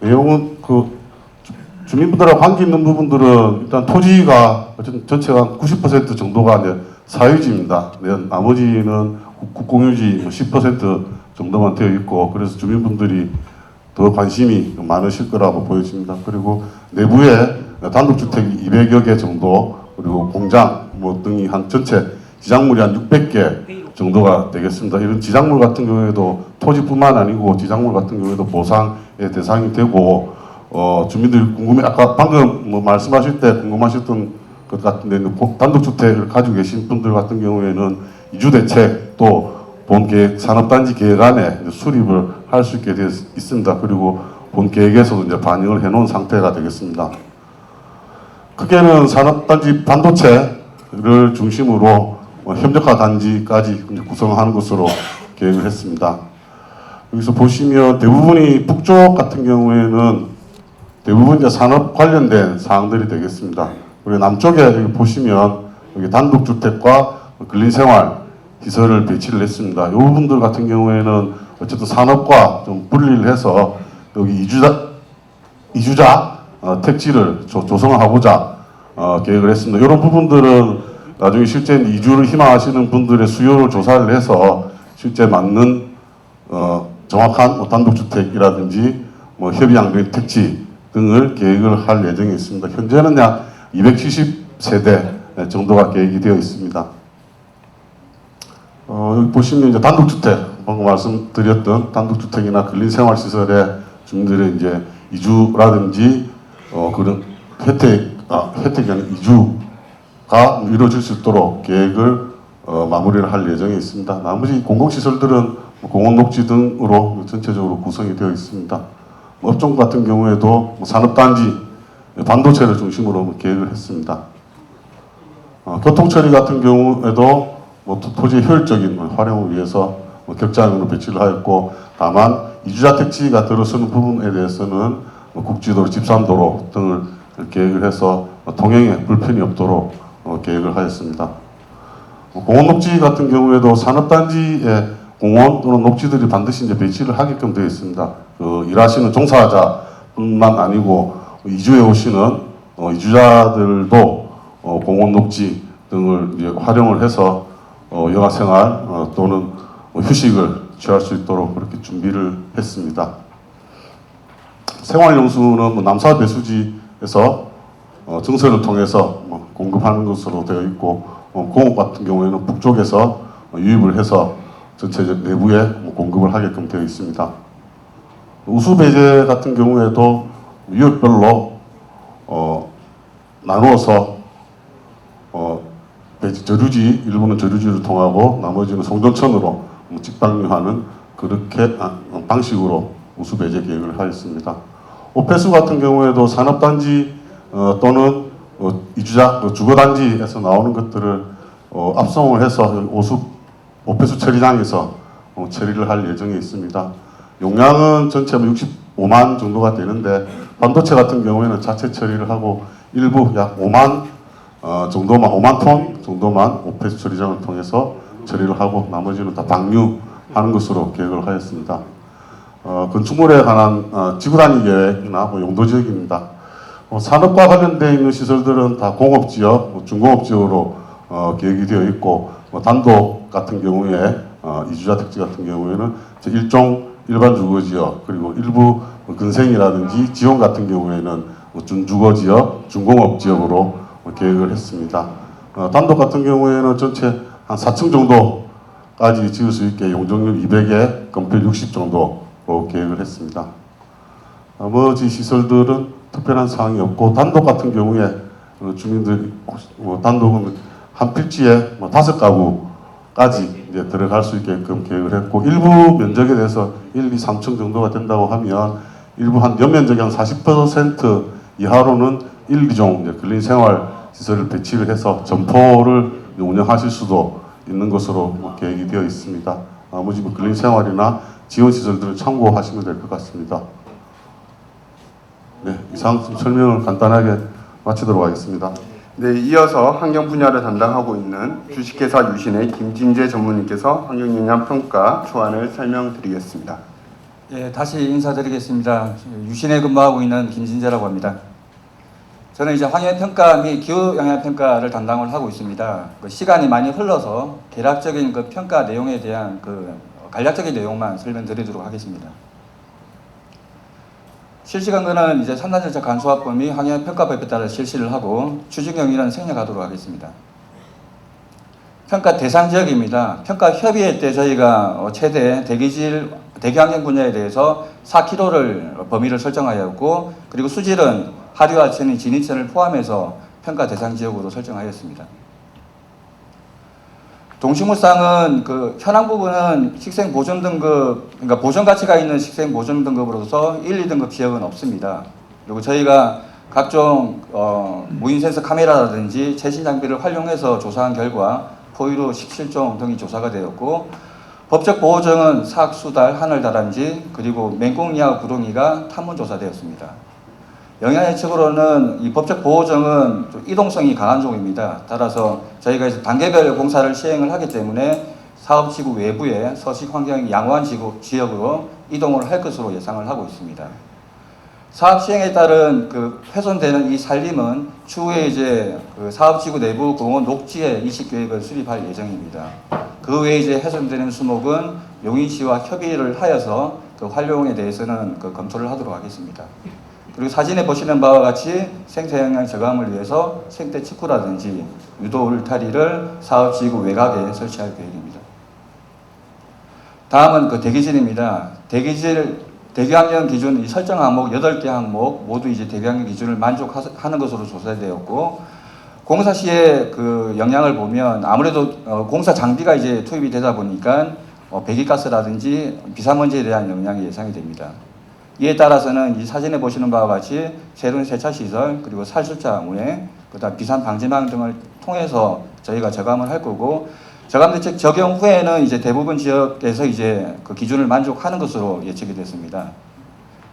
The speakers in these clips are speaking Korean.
내용은 주민분들하고 관계 있는 부분들은 일단 토지가 어쨌든 전체가 90% 정도가 이제 사유지입니다. 나머지는 국공유지 10% 정도만 되어 있고, 그래서 주민분들이 더 관심이 많으실 거라고 보여집니다. 그리고 내부에 단독주택이 200여 개 정도, 그리고 공장 등이 한 전체 지작물이 한 600개 정도가 되겠습니다. 이런 지작물 같은 경우에도 토지뿐만 아니고 지작물 같은 경우에도 보상의 대상이 되고, 주민들이 아까 방금 말씀하실 때 궁금하셨던 것 같은데, 단독주택을 가지고 계신 분들 같은 경우에는 이주대책 또 본계획 산업단지 계획 안에 수립을 할 수 있게 되어 있습니다. 그리고 본계획에서도 이제 반영을 해놓은 상태가 되겠습니다. 크게는 산업단지 반도체를 중심으로 협력화 단지까지 구성하는 것으로 계획을 했습니다. 여기서 보시면 대부분이 북쪽 같은 경우에는 대부분 이제 산업 관련된 사항들이 되겠습니다. 그리고 남쪽에 여기 보시면 여기 단독주택과 근린생활 시설을 배치를 했습니다. 이 부분들 같은 경우에는 어쨌든 산업과 좀 분리를 해서 여기 이주자 택지를 조성하고자 계획을 했습니다. 이런 부분들은 나중에 실제 이주를 희망하시는 분들의 수요를 조사를 해서 실제 맞는 정확한 단독주택이라든지 협의양도의 택지 등을 계획을 할 예정이 있습니다. 현재는 약 270세대 정도가 계획이 되어 있습니다. 여기 보시면 이제 단독주택, 방금 말씀드렸던 단독주택이나 근린생활시설에 주민들의 이제 이주라든지 그런 혜택이 아니라 이주가 이루어질 수 있도록 계획을 마무리를 할 예정에 있습니다. 나머지 공공시설들은 공원 녹지 등으로 전체적으로 구성이 되어 있습니다. 업종 같은 경우에도 산업단지, 반도체를 중심으로 계획을 했습니다. 교통처리 같은 경우에도 토지의 효율적인 활용을 위해서 격자형으로 배치를 하였고, 다만 이주자 택지가 들어서는 부분에 대해서는 국지도로, 집산도로 등을 계획을 해서 통행에 불편이 없도록 계획을 하였습니다. 공원 녹지 같은 경우에도 산업단지에 공원 또는 녹지들이 반드시 이제 배치를 하게끔 되어 있습니다. 일하시는 종사자뿐만 아니고 이주해 오시는 이주자들도 공원 녹지 등을 이제 활용을 해서 여가생활 또는 휴식을 취할 수 있도록 그렇게 준비를 했습니다. 생활용수는 남사 배수지에서 증설을 통해서 공급하는 것으로 되어 있고, 공업 같은 경우에는 북쪽에서 유입을 해서 전체적 내부에 공급을 하게끔 되어 있습니다. 우수 배제 같은 경우에도 유역별로 나누어서 저류지, 일부는 저류지를 통하고 나머지는 송전천으로 직방류하는 그렇게 방식으로 우수 배제 계획을 하였습니다. 오폐수 같은 경우에도 산업단지 또는 이주자 주거단지에서 나오는 것들을 압송을 해서 오폐수 처리장에서 처리를 할 예정에 있습니다. 용량은 전체 65만 정도가 되는데, 반도체 같은 경우에는 자체 처리를 하고 일부 약 5만 톤 정도만 오폐수 처리장을 통해서 처리를 하고 나머지는 다 방류하는 것으로 계획을 하였습니다. 건축물에 관한 지구단위 계획이나 용도지역입니다. 산업과 관련되어 있는 시설들은 다 공업지역, 중공업지역으로 계획이 되어 있고, 단독 같은 경우에 이주자 택지 같은 경우에는 일반 주거지역, 그리고 일부 근생이라든지 지원 같은 경우에는 준주거지역, 중공업지역으로 계획을 했습니다. 단독 같은 경우에는 전체 한 4층 정도까지 지을 수 있게 용적률 200에 건폐율 60 정도로 계획을 했습니다. 나머지 시설들은 특별한 사항이 없고, 단독 같은 경우에 주민들이 단독은 한 필지에 5가구까지 이제 들어갈 수 있게끔 계획을 했고, 일부 면적에 대해서 1, 2, 3층 정도가 된다고 하면 일부 한 연면적이 한 40% 이하로는 1, 2종 근린생활 시설을 배치를 해서 점포를 운영하실 수도 있는 것으로 계획이 되어 있습니다. 나머지 근린생활이나 지원시설들을 참고하시면 될 것 같습니다. 네, 이상 설명을 간단하게 마치도록 하겠습니다. 네, 이어서 환경 분야를 담당하고 있는 주식회사 유신의 김진재 전무님께서 환경영향평가 초안을 설명드리겠습니다. 예, 다시 인사드리겠습니다. 유신에 근무하고 있는 김진재라고 합니다. 저는 이제 환경평가 및 기후영향평가를 담당을 하고 있습니다. 시간이 많이 흘러서 개략적인 평가 내용에 대한 간략적인 내용만 설명드리도록 하겠습니다. 실시간거는 이제 3단 절차 간소화법 및 환경평가법에 따라 실시를 하고 추진 경위는 생략하도록 하겠습니다. 평가 대상 지역입니다. 평가 협의회 때 저희가 최대 대기환경 분야에 대해서 4km를 범위를 설정하였고, 그리고 수질은 하류하천이 진입천을 포함해서 평가 대상 지역으로 설정하였습니다. 동식물상은 현황 부분은 식생 보존 등급, 그러니까 보존 가치가 있는 식생 보존 등급으로서 1, 2등급 지역은 없습니다. 그리고 저희가 각종 무인 센서 카메라라든지 최신 장비를 활용해서 조사한 결과 포유류 17종 등이 조사가 되었고, 법적 보호종은 삭, 수달, 하늘다람쥐, 그리고 맹꽁이와 구덩이가 탐문 조사되었습니다. 영양 예측으로는 이 법적 보호종은 좀 이동성이 강한 종입니다. 따라서 저희가 이제 단계별 공사를 시행을 하기 때문에 사업지구 외부의 서식 환경이 양호한 지역으로 이동을 할 것으로 예상을 하고 있습니다. 사업 시행에 따른 훼손되는 이 산림은 추후에 이제 사업지구 내부 공원 녹지의 이식 계획을 수립할 예정입니다. 그 외에 이제 훼손되는 수목은 용인시와 협의를 하여서 활용에 대해서는 검토를 하도록 하겠습니다. 그리고 사진에 보시는 바와 같이 생태 영향 저감을 위해서 생태 척구라든지 유도 울타리를 사업지구 외곽에 설치할 계획입니다. 다음은 대기질입니다. 대기환경 기준 설정 항목 8개 항목 모두 이제 대기환경 기준을 만족하는 것으로 조사되었고, 공사 시에 영향을 보면 아무래도 공사 장비가 이제 투입이 되다 보니까 배기가스라든지 비산먼지에 대한 영향이 예상이 됩니다. 이에 따라서는 이 사진에 보시는 바와 같이 새로운 세차시설, 그리고 살수자 운행, 그다음 비산 방지망 등을 통해서 저희가 저감을 할 거고, 저감대책 적용 후에는 이제 대부분 지역에서 이제 기준을 만족하는 것으로 예측이 됐습니다.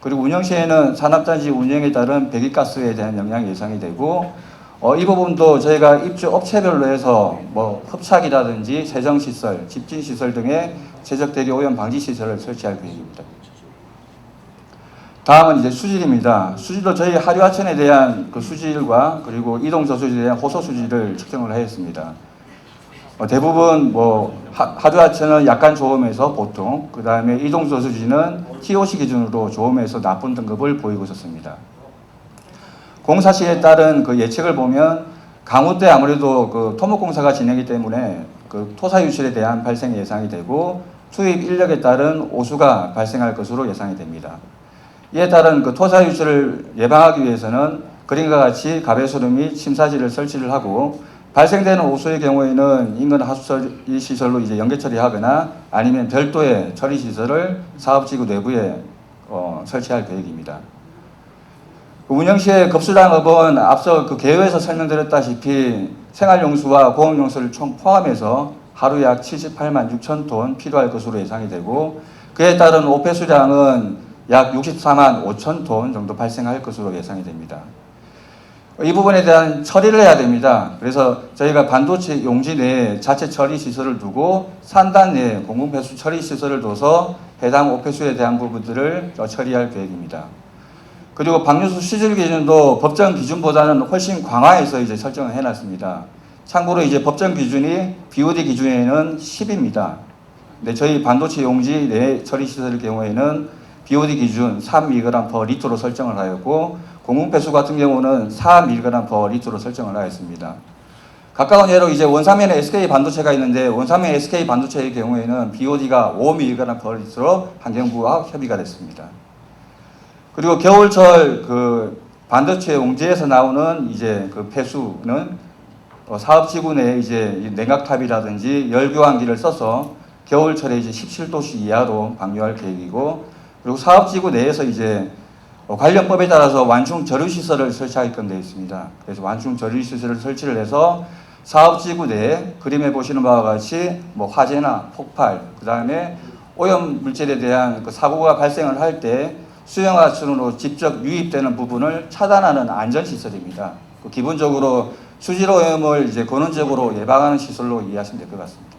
그리고 운영 시에는 산업단지 운영에 따른 배기가스에 대한 영향이 예상이 되고, 이 부분도 저희가 입주 업체별로 해서 흡착이라든지 세정시설, 집진시설 등의 제적 대기 오염 방지 시설을 설치할 계획입니다. 다음은 이제 수질입니다. 수질도 저희 하류하천에 대한 수질과 그리고 이동저수지에 대한 호소 수질을 측정을 하였습니다. 대부분 하류하천은 약간 좋음에서 보통, 그 다음에 이동저수지는 TOC 기준으로 좋음에서 나쁜 등급을 보이고 있었습니다. 공사 시에 따른 예측을 보면 강우 때 아무래도 토목공사가 진행이기 때문에 토사 유실에 대한 발생이 예상이 되고, 투입 인력에 따른 오수가 발생할 것으로 예상이 됩니다. 이에 따른 토사 유실을 예방하기 위해서는 그림과 같이 가배수로 및 침사지를 설치를 하고, 발생되는 오수의 경우에는 인근 하수 시설로 이제 연계 처리하거나 아니면 별도의 처리 시설을 사업지구 내부에 설치할 계획입니다. 운영 시에 급수량업은 앞서 개요에서 설명드렸다시피 생활용수와 공업용수를 총 포함해서 하루 약 78만 6천 톤 필요할 것으로 예상이 되고, 그에 따른 오폐 수량은 약 64만 5천 톤 정도 발생할 것으로 예상이 됩니다. 이 부분에 대한 처리를 해야 됩니다. 그래서 저희가 반도체 용지 내에 자체 처리 시설을 두고 산단 내에 공공폐수 처리 시설을 둬서 해당 오폐수에 대한 부분들을 처리할 계획입니다. 그리고 방류수 수질 기준도 법정 기준보다는 훨씬 강화해서 이제 설정을 해놨습니다. 참고로 이제 법정 기준이 BOD 기준에는 10입니다. 근데 저희 반도체 용지 내 처리 시설의 경우에는 BOD 기준 3mg/L로 설정을 하였고, 공공폐수 같은 경우는 4mg/L로 설정을 하였습니다. 가까운 예로 이제 원삼면에 SK 반도체가 있는데, 원삼면 SK 반도체의 경우에는 BOD가 5mg/L로 환경부와 협의가 됐습니다. 그리고 겨울철 반도체 용지에서 나오는 이제 폐수는 사업지구 내에 이제 냉각탑이라든지 열교환기를 써서 겨울철에 이제 17도씨 이하로 방류할 계획이고, 그리고 사업지구 내에서 이제 관련법에 따라서 완충 저류 시설을 설치할 건데 있습니다. 그래서 완충 저류 시설을 설치를 해서 사업지구 내에 그림에 보시는 바와 같이 화재나 폭발, 그 다음에 오염 물질에 대한 사고가 발생을 할 때 수영하천으로 직접 유입되는 부분을 차단하는 안전 시설입니다. 기본적으로 수질 오염을 이제 근원적으로 예방하는 시설로 이해하시면 될 것 같습니다.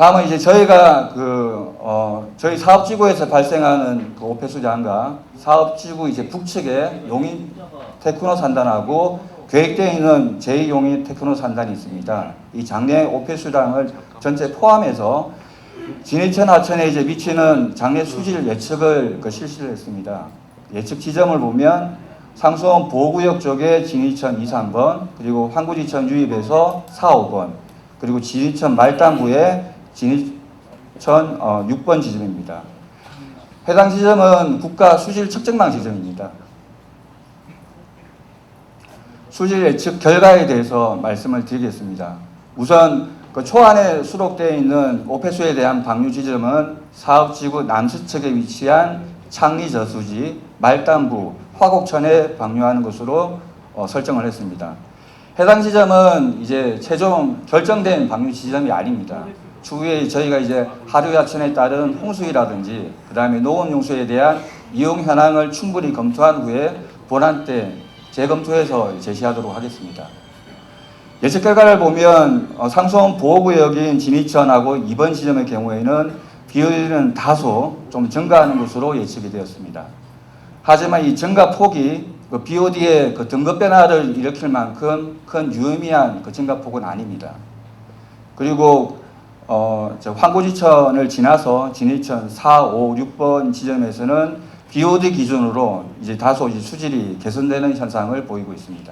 다음은 이제 저희가 저희 사업지구에서 발생하는 그 오폐수 장과 사업지구 이제 북측에 용인 테크노 산단하고 계획되어 있는 제2용인 테크노 산단이 있습니다. 이 장내 오폐수량을 전체 포함해서 진해천 하천에 이제 미치는 장내 수질 예측을 실시를 했습니다. 예측 지점을 보면 상수원 보호구역 쪽에 진해천 2, 3번, 그리고 환구지천 유입에서 4, 5번, 그리고 진해천 말단부에 진해천 6번 지점입니다. 해당 지점은 국가 수질 측정망 지점입니다. 수질 예측 결과에 대해서 말씀을 드리겠습니다. 우선 그 초안에 수록되어 있는 오폐수에 대한 방류 지점은 사업지구 남서측에 위치한 창리저수지, 말단부, 화곡천에 방류하는 것으로 설정을 했습니다. 해당 지점은 이제 최종 결정된 방류 지점이 아닙니다. 추후에 저희가 이제 하류야천에 따른 홍수이라든지 그 다음에 농업용수에 대한 이용 현황을 충분히 검토한 후에 본안 때 재검토해서 제시하도록 하겠습니다. 예측 결과를 보면 상수원 보호구역인 진이천하고 2번 지점의 경우에는 비율은 다소 좀 증가하는 것으로 예측이 되었습니다. 하지만 이 증가 폭이 그 BOD의 그 등급 변화를 일으킬 만큼 큰 유의미한 그 증가폭은 아닙니다. 그리고 환구지천을 지나서 진해천 4, 5, 6번 지점에서는 BOD 기준으로 이제 다소 이제 수질이 개선되는 현상을 보이고 있습니다.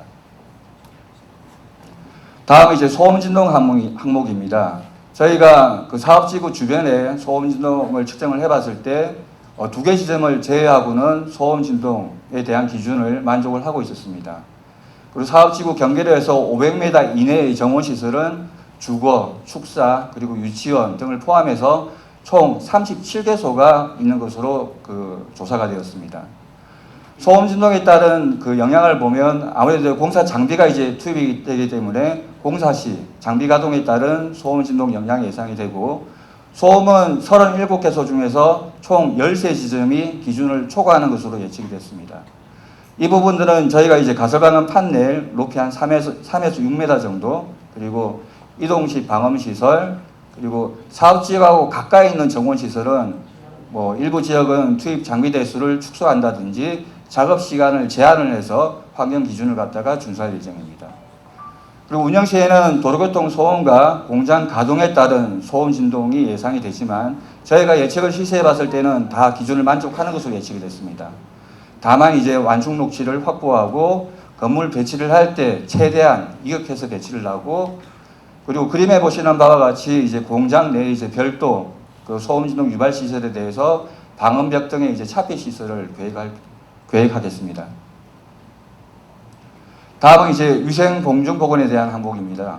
다음은 이제 소음진동 항목입니다. 저희가 그 사업지구 주변에 소음진동을 측정을 해봤을 때 두 개 지점을 제외하고는 소음진동에 대한 기준을 만족을 하고 있었습니다. 그리고 사업지구 경계로에서 500m 이내의 정원시설은 주거, 축사, 그리고 유치원 등을 포함해서 총 37개소가 있는 것으로 그 조사가 되었습니다. 소음 진동에 따른 그 영향을 보면 아무래도 공사 장비가 이제 투입이 되기 때문에 공사 시 장비 가동에 따른 소음 진동 영향이 예상이 되고 소음은 37개소 중에서 총 13지점이 기준을 초과하는 것으로 예측이 됐습니다. 이 부분들은 저희가 이제 가설방은 판넬 높이 한 3에서 6m 정도, 그리고 이동식 방음시설, 그리고 사업지역하고 가까이 있는 정원시설은 뭐 일부 지역은 투입 장비 대수를 축소한다든지 작업 시간을 제한을 해서 환경 기준을 갖다가 준수할 예정입니다. 그리고 운영 시에는 도로교통 소음과 공장 가동에 따른 소음 진동이 예상이 되지만 저희가 예측을 실시해 봤을 때는 다 기준을 만족하는 것으로 예측이 됐습니다. 다만 이제 완충 녹지를 확보하고 건물 배치를 할 때 최대한 이격해서 배치를 하고, 그리고 그림에 보시는 바와 같이 이제 공장 내에 이제 별도 그 소음 진동 유발 시설에 대해서 방음벽 등의 이제 차폐 시설을 계획하겠습니다. 다음은 이제 위생 공정 보건에 대한 항목입니다.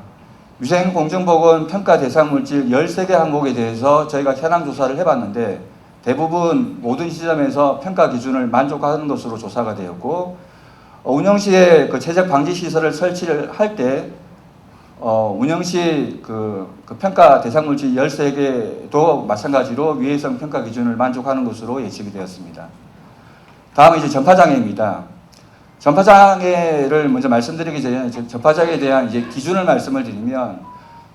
위생 공정 보건 평가 대상 물질 13개 항목에 대해서 저희가 현황 조사를 해봤는데 대부분 모든 시점에서 평가 기준을 만족하는 것으로 조사가 되었고, 운영 시에 그 최적 방지 시설을 설치를 할 때 운영 시 그 평가 대상 물질 13개도 마찬가지로 위해성 평가 기준을 만족하는 것으로 예측이 되었습니다. 다음은 이제 전파장애입니다. 전파장애를 먼저 말씀드리기 전에 전파장애에 대한 이제 기준을 말씀을 드리면,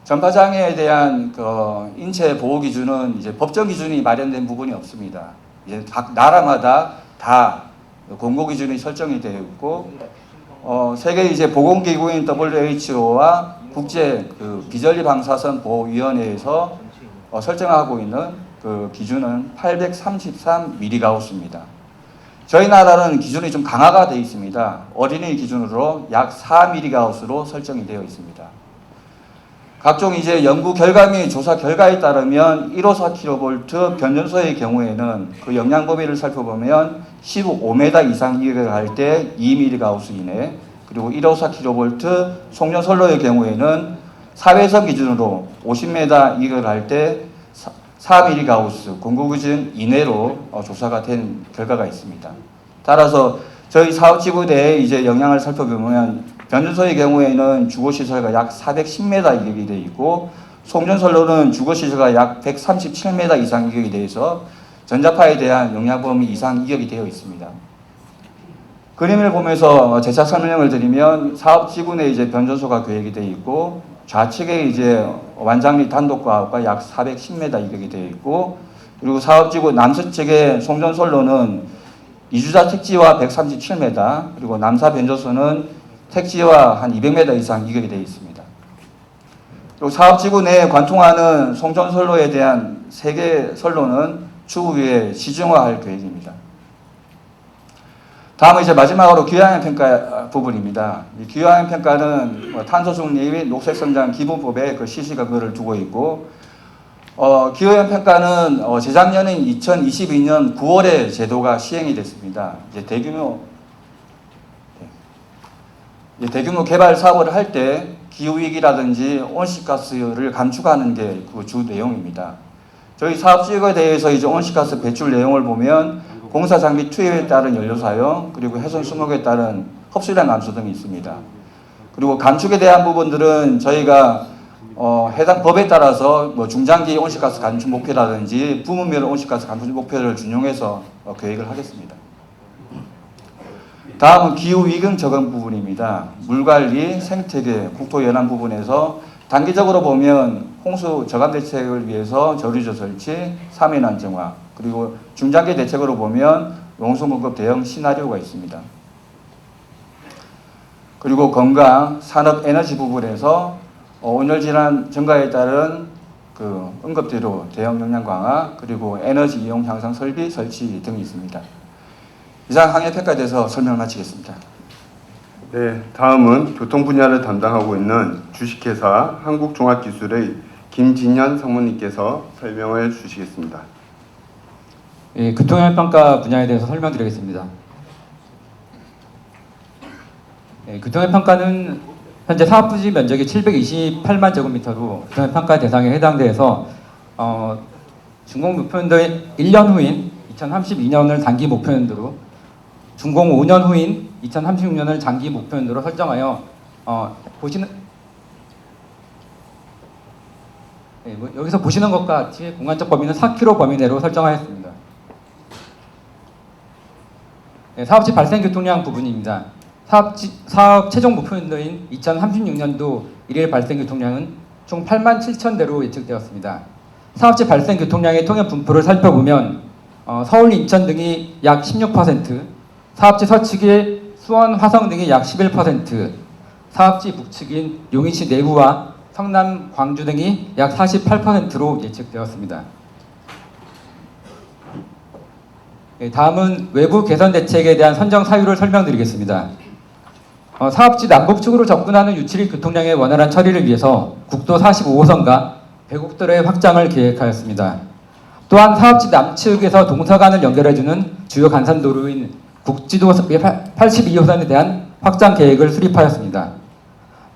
전파장애에 대한 그 인체 보호 기준은 이제 법정 기준이 마련된 부분이 없습니다. 이제 각 나라마다 다 공고 기준이 설정이 되어 있고, 세계 이제 보건기구인 WHO와 국제 그 비전리 방사선 보호위원회에서 설정하고 있는 그 기준은 833mgauss입니다. 저희 나라는 기준이 좀 강화가 되어 있습니다. 어린이 기준으로 약 4mgauss로 설정이 되어 있습니다. 각종 이제 연구 결과 및 조사 결과에 따르면 154kV 변전소의 경우에는 그 영향 범위를 살펴보면 15m 이상 이격을 할 때 2mgauss 이내, 그리고 154kV 송전선로의 경우에는 사회성 기준으로 50m 이격을 할 때 4mgauss 공고기준 이내로 조사가 된 결과가 있습니다. 따라서 저희 사업지구 내에 이제 영향을 살펴보면 변전소의 경우에는 주거시설가 약 410m 이격이 되어 있고, 송전선로는 주거시설가 약 137m 이상 이격이 되어 있어 전자파에 대한 영향 범위 이상 이격이 되어 있습니다. 그림을 보면서 재차 설명을 드리면 사업지구 내에 이제 변전소가 계획이 되어 있고, 좌측에 이제 완장리 단독과학과 약 410m 이격이 되어 있고, 그리고 사업지구 남서측에 송전솔로는 이주자 택지와 137m, 그리고 남사 변조소는 택지와 한 200m 이상 이격이 되어 있습니다. 그리고 사업지구 내에 관통하는 송전선로에 대한 3개 선로는 추후에 시중화할 계획입니다. 다음은 이제 마지막으로 기후환경평가 부분입니다. 이 기후환경평가는 탄소 중립 및 녹색성장 기본법에 그 실시간거를 두고 있고, 기후환경평가는 재작년인 2022년 9월에 제도가 시행이 됐습니다. 이제 대규모 개발 사업을 할 때 기후위기라든지 온실가스를 감축하는 게 그 주 내용입니다. 저희 사업지구에 대해서 이제 온실가스 배출 내용을 보면 공사 장비 투입에 따른 연료 사용, 그리고 훼손 수목에 따른 흡수량 감소 등이 있습니다. 그리고 감축에 대한 부분들은 저희가 해당 법에 따라서 뭐 중장기 온실가스 감축 목표라든지 부문별 온실가스 감축 목표를 준용해서 계획을 하겠습니다. 다음은 기후위기 적응 부분입니다. 물관리, 생태계, 국토연안 부분에서 단기적으로 보면 홍수 저감 대책을 위해서 저류조 설치, 3인 안정화, 그리고 중장기 대책으로 보면 용수 공급 대응 시나리오가 있습니다. 그리고 건강, 산업, 에너지 부분에서 온열 질환 증가에 따른 그 응급대로 대응 역량 강화, 그리고 에너지 이용 향상 설비 설치 등이 있습니다. 이상 환경평가에 대해서 설명을 마치겠습니다. 네, 다음은 교통 분야를 담당하고 있는 주식회사 한국종합기술의 김진현 상무님께서 설명을 주시겠습니다. 예, 교통환경평가 분야에 대해서 설명드리겠습니다. 예, 교통환경평가는 현재 사업부지 면적이 728만 제곱미터로 교통환경평가 대상에 해당돼서 준공 목표연도의 1년 후인 2032년을 단기 목표연도로, 준공 5년 후인 2036년을 장기 목표연도로 설정하여 여기서 보시는 것과 같이 공간적 범위는 4km 범위 내로 설정하였습니다. 사업지 발생 교통량 부분입니다. 사업 최종 목표연도인 2036년도 일일 발생 교통량은 총 8만 7천 대로 예측되었습니다. 사업지 발생 교통량의 통합 분포를 살펴보면 서울, 인천 등이 약 16%, 사업지 서측의 수원, 화성 등이 약 11%, 사업지 북측인 용인시 내부와 성남, 광주 등이 약 48%로 예측되었습니다. 다음은 외부 개선 대책에 대한 선정 사유를 설명드리겠습니다. 사업지 남북측으로 접근하는 유치리 교통량의 원활한 처리를 위해서 국도 45호선과 배곡도로의 확장을 계획하였습니다. 또한 사업지 남측에서 동서간을 연결해주는 주요 간선도로인 국지도 82호선에 대한 확장 계획을 수립하였습니다.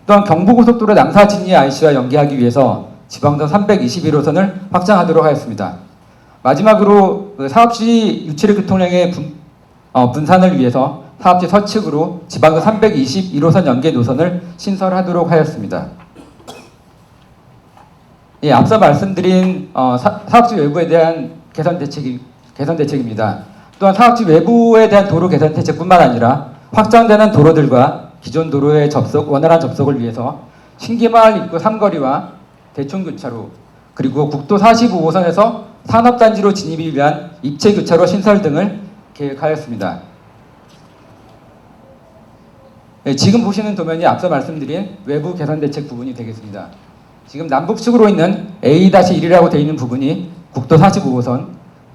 또한 경부고속도로 남사 진리 IC와 연계하기 위해서 지방선 321호선을 확장하도록 하였습니다. 마지막으로 사업지 유치리 교통량의 분산을 위해서 사업지 서측으로 지방선 321호선 연계 노선을 신설하도록 하였습니다. 예, 앞서 말씀드린 사업지 외부에 대한 개선 대책입니다. 또한 사업지 외부에 대한 도로 개선 대책뿐만 아니라 확장되는 도로들과 기존 도로의 원활한 접속을 위해서 신기마을 입구 삼거리와 대촌교차로, 그리고 국도 45호선에서 산업단지로 진입을 위한 입체교차로 신설 등을 계획하였습니다. 네, 지금 보시는 도면이 앞서 말씀드린 외부 개선 대책 부분이 되겠습니다. 지금 남북측으로 있는 A-1이라고 되어 있는 부분이 국도 45호선,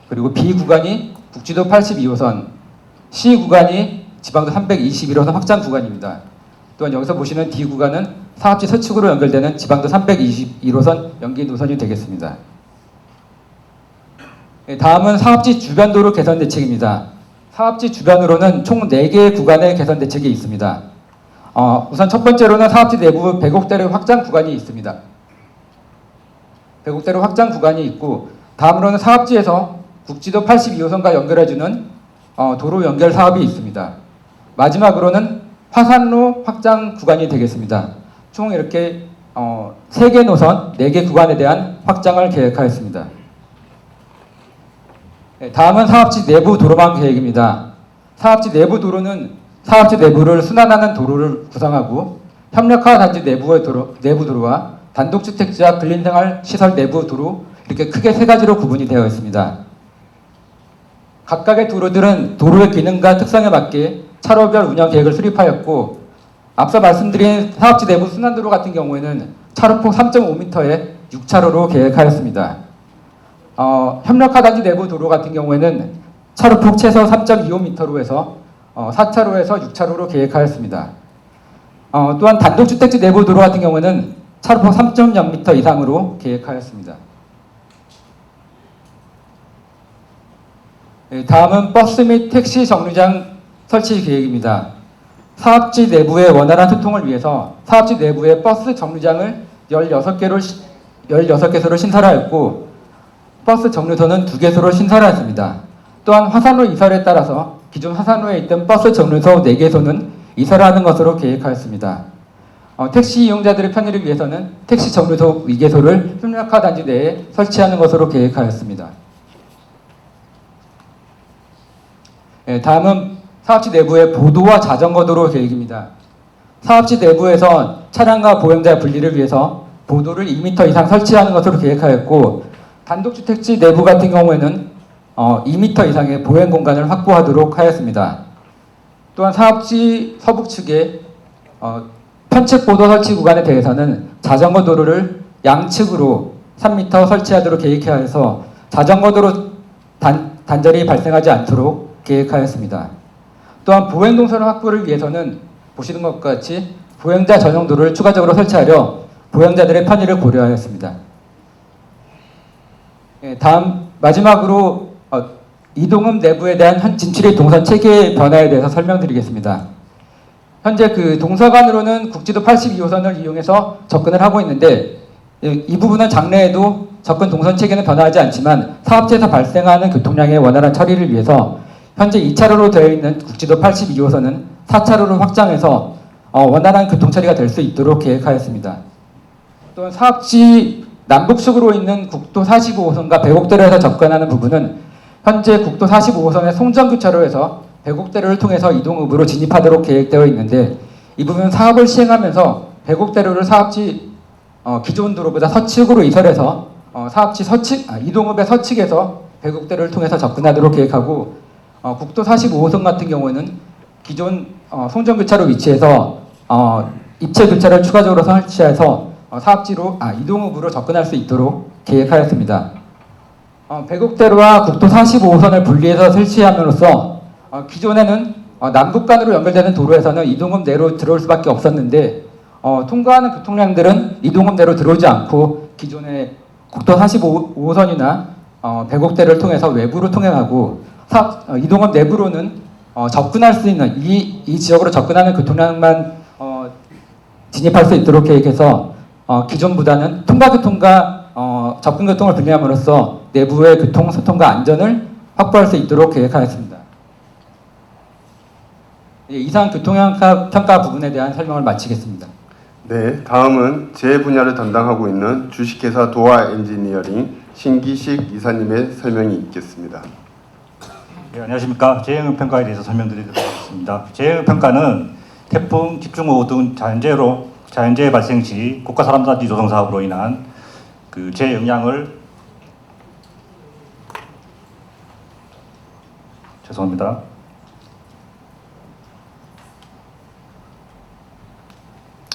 그리고 B 구간이 국지도 82호선, C 구간이 지방도 321호선 확장 구간입니다. 또한 여기서 보시는 D 구간은 사업지 서측으로 연결되는 지방도 321호선 연계 노선이 되겠습니다. 다음은 사업지 주변 도로 개선 대책입니다. 사업지 주변으로는 총 4개의 구간의 개선 대책이 있습니다. 우선 첫 번째로는 사업지 내부 배곡대로 확장 구간이 있습니다. 배곡대로 확장 구간이 있고, 다음으로는 사업지에서 국지도 82호선과 연결해주는 도로 연결 사업이 있습니다. 마지막으로는 화산로 확장 구간이 되겠습니다. 총 이렇게 3개 노선, 4개 구간에 대한 확장을 계획하였습니다. 다음은 사업지 내부 도로망 계획입니다. 사업지 내부 도로는 사업지 내부를 순환하는 도로를 구성하고 협력화 단지 내부 도로와 단독주택지와 근린생활 시설 내부 도로 이렇게 크게 세 가지로 구분이 되어 있습니다. 각각의 도로들은 도로의 기능과 특성에 맞게 차로별 운영 계획을 수립하였고, 앞서 말씀드린 사업지 내부 순환도로 같은 경우에는 차로폭 3.5m에 6차로로 계획하였습니다. 협력화단지 내부 도로 같은 경우에는 차로폭 최소 3.25m로 해서 4차로에서 6차로로 계획하였습니다. 또한 단독주택지 내부 도로 같은 경우에는 차로폭 3.0m 이상으로 계획하였습니다. 다음은 버스 및 택시 정류장 설치 계획입니다. 사업지 내부의 원활한 소통을 위해서 사업지 내부의 버스 정류장을 16개소로 신설하였고, 버스 정류소는 2개소로 신설하였습니다. 또한 화산로 이설에 따라서 기존 화산로에 있던 버스 정류소 4개소는 이설하는 것으로 계획하였습니다. 택시 이용자들의 편의를 위해서는 택시 정류소 2개소를 협력화 단지 내에 설치하는 것으로 계획하였습니다. 다음은 사업지 내부의 보도와 자전거 도로 계획입니다. 사업지 내부에서 차량과 보행자 분리를 위해서 보도를 2m 이상 설치하는 것으로 계획하였고, 단독주택지 내부 같은 경우에는 2m 이상의 보행 공간을 확보하도록 하였습니다. 또한 사업지 서북 측에 편측 보도 설치 구간에 대해서는 자전거 도로를 양측으로 3m 설치하도록 계획하여서 자전거 도로 단절이 발생하지 않도록 계획하였습니다. 또한 보행 동선 확보를 위해서는 보시는 것과 같이 보행자 전용 도로를 추가적으로 설치하려 보행자들의 편의를 고려하였습니다. 다음 마지막으로 이동읍 내부에 대한 진출입 동선 체계 변화에 대해서 설명드리겠습니다. 현재 그 동서간으로는 국지도 82호선을 이용해서 접근을 하고 있는데, 이 부분은 장래에도 접근 동선 체계는 변화하지 않지만 사업지에서 발생하는 교통량의 원활한 처리를 위해서 현재 2차로로 되어 있는 국지도 82호선은 4차로로 확장해서 원활한 교통 처리가 될 수 있도록 계획하였습니다. 또한 사업지 남북측으로 있는 국도 45호선과 배곡대로에서 접근하는 부분은 현재 국도 45호선의 송정교차로에서 배곡대로를 통해서 이동읍으로 진입하도록 계획되어 있는데, 이 부분은 사업을 시행하면서 배곡대로를 사업지 기존 도로보다 서측으로 이설해서 사업지 이동읍의 서측에서 배곡대로를 통해서 접근하도록 계획하고, 국도 45호선 같은 경우에는 기존 송정교차로 위치에서 입체교차를 추가적으로 설치해서 사업지로 이동읍으로 접근할 수 있도록 계획하였습니다. 배곡대로와 국도 45호선을 분리해서 설치함으로써 기존에는 남북간으로 연결되는 도로에서는 이동읍 내로 들어올 수밖에 없었는데, 통과하는 교통량들은 이동읍 내로 들어오지 않고 기존의 국도 45호선이나 배곡대로를 통해서 외부로 통행하고, 이동읍 내부로는 접근할 수 있는 이 지역으로 접근하는 교통량만 진입할 수 있도록 계획해서 기존보다는 통과교통과 접근교통을 분리함으로써 내부의 교통소통과 안전을 확보할 수 있도록 계획하였습니다. 이상 교통평가 부분에 대한 설명을 마치겠습니다. 네, 다음은 제 분야를 담당하고 있는 주식회사 도화 엔지니어링 신기식 이사님의 설명이 있겠습니다. 네, 안녕하십니까. 재해영향평가에 대해서 설명드리도록 하겠습니다. 재해영향평가는 태풍, 집중호우 등 자연재해 발생 시 국가 사람단지 조성 사업으로 인한 그 재해영향을 죄송합니다.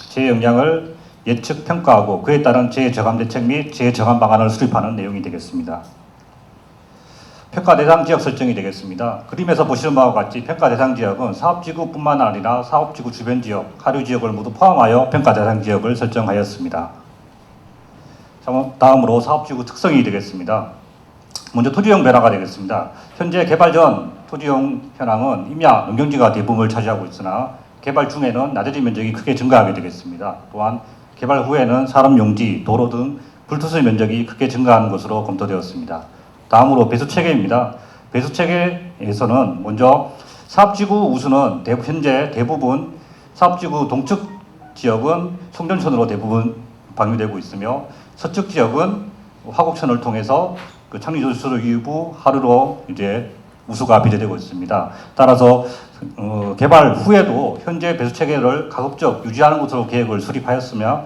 재해영향을 예측 평가하고 그에 따른 재해저감 대책 및 재해저감 방안을 수립하는 내용이 되겠습니다. 평가 대상 지역 설정이 되겠습니다. 그림에서 보시는 바와 같이 평가 대상 지역은 사업지구뿐만 아니라 사업지구 주변 지역, 하류 지역을 모두 포함하여 평가 대상 지역을 설정하였습니다. 다음으로 사업지구 특성이 되겠습니다. 먼저 토지용 변화가 되겠습니다. 현재 개발 전 토지용 현황은 임야, 농경지가 대부분을 차지하고 있으나 개발 중에는 나대지 면적이 크게 증가하게 되겠습니다. 또한 개발 후에는 산업용지, 도로 등 불투수 면적이 크게 증가하는 것으로 검토되었습니다. 다음으로 배수체계입니다. 배수체계에서는 먼저 사업지구 우수는 현재 대부분 사업지구 동측 지역은 송전천으로 대부분 방류되고 있으며, 서측 지역은 화곡천을 통해서 그 창리조수로 일부 하루로 이제 우수가 비례되고 있습니다. 따라서 개발 후에도 현재 배수 체계를 가급적 유지하는 것으로 계획을 수립하였으나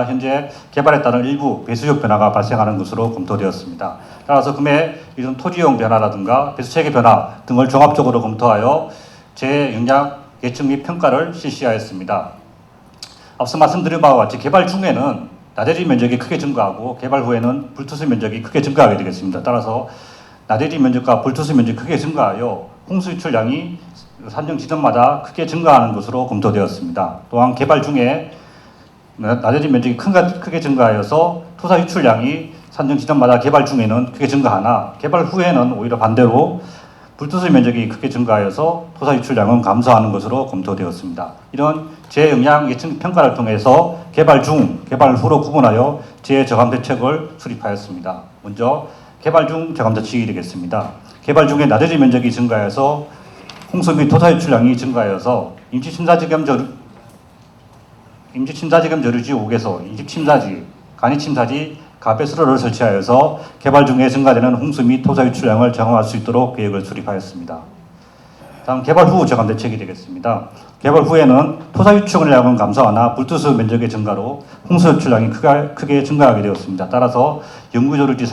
현재 개발에 따른 일부 배수적 변화가 발생하는 것으로 검토되었습니다. 따라서 금해 이런 토지용 변화라든가 배수 체계 변화 등을 종합적으로 검토하여 재영향 예측 및 평가를 실시하였습니다. 앞서 말씀드린 바와 같이 개발 중에는 나대지 면적이 크게 증가하고 개발 후에는 불투수 면적이 크게 증가하게 되겠습니다. 따라서 나대지 면적과 불투수 면적이 크게 증가하여 홍수 유출량이 산정 지점마다 크게 증가하는 것으로 검토되었습니다. 또한 개발 중에 나대지 면적이 크게 증가하여서 토사 유출량이 산정 지점마다 개발 중에는 크게 증가하나 개발 후에는 오히려 반대로 불투수 면적이 크게 증가하여서 토사 유출량은 감소하는 것으로 검토되었습니다. 이런 재영향 예측 평가를 통해서 개발 중, 개발 후로 구분하여 재저감 대책을 수립하였습니다. 먼저 개발 중 저감 대책이 되겠습니다. 개발 중에 나대지 면적이 증가해서 홍수 및 토사 유출량이 증가하여서 임시침사지 겸 저류지 5개소, 임시침사지, 간이침사지, 가배수로를 설치하여서 개발 중에 증가되는 홍수 및 토사 유출량을 정화할 수 있도록 계획을 수립하였습니다. 다음 개발 후 저감 대책이 되겠습니다. 개발 후에는 토사 유출량은 감소하나 불투수 면적의 증가로 홍수 유출량이 크게 증가하게 되었습니다. 따라서 영구조류지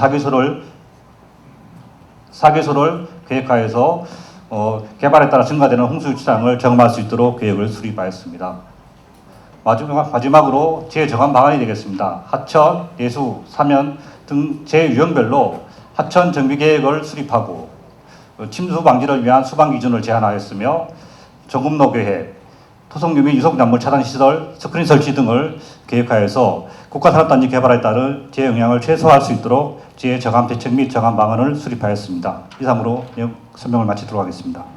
4개소를 계획하여서 개발에 따라 증가되는 홍수 유출량을 정화할 수 있도록 계획을 수립하였습니다. 마지막으로 재저감 방안이 되겠습니다. 하천, 예수, 사면 등 재유형별로 하천 정비 계획을 수립하고 침수 방지를 위한 수방 기준을 제한하였으며 정금로 계획, 토속류 및 유속난물 차단 시설, 스크린 설치 등을 계획하여서 국가산업단지 개발에 따른 재영향을 최소화할 수 있도록 재저감 대책 및 저감 방안을 수립하였습니다. 이상으로 내용 설명을 마치도록 하겠습니다.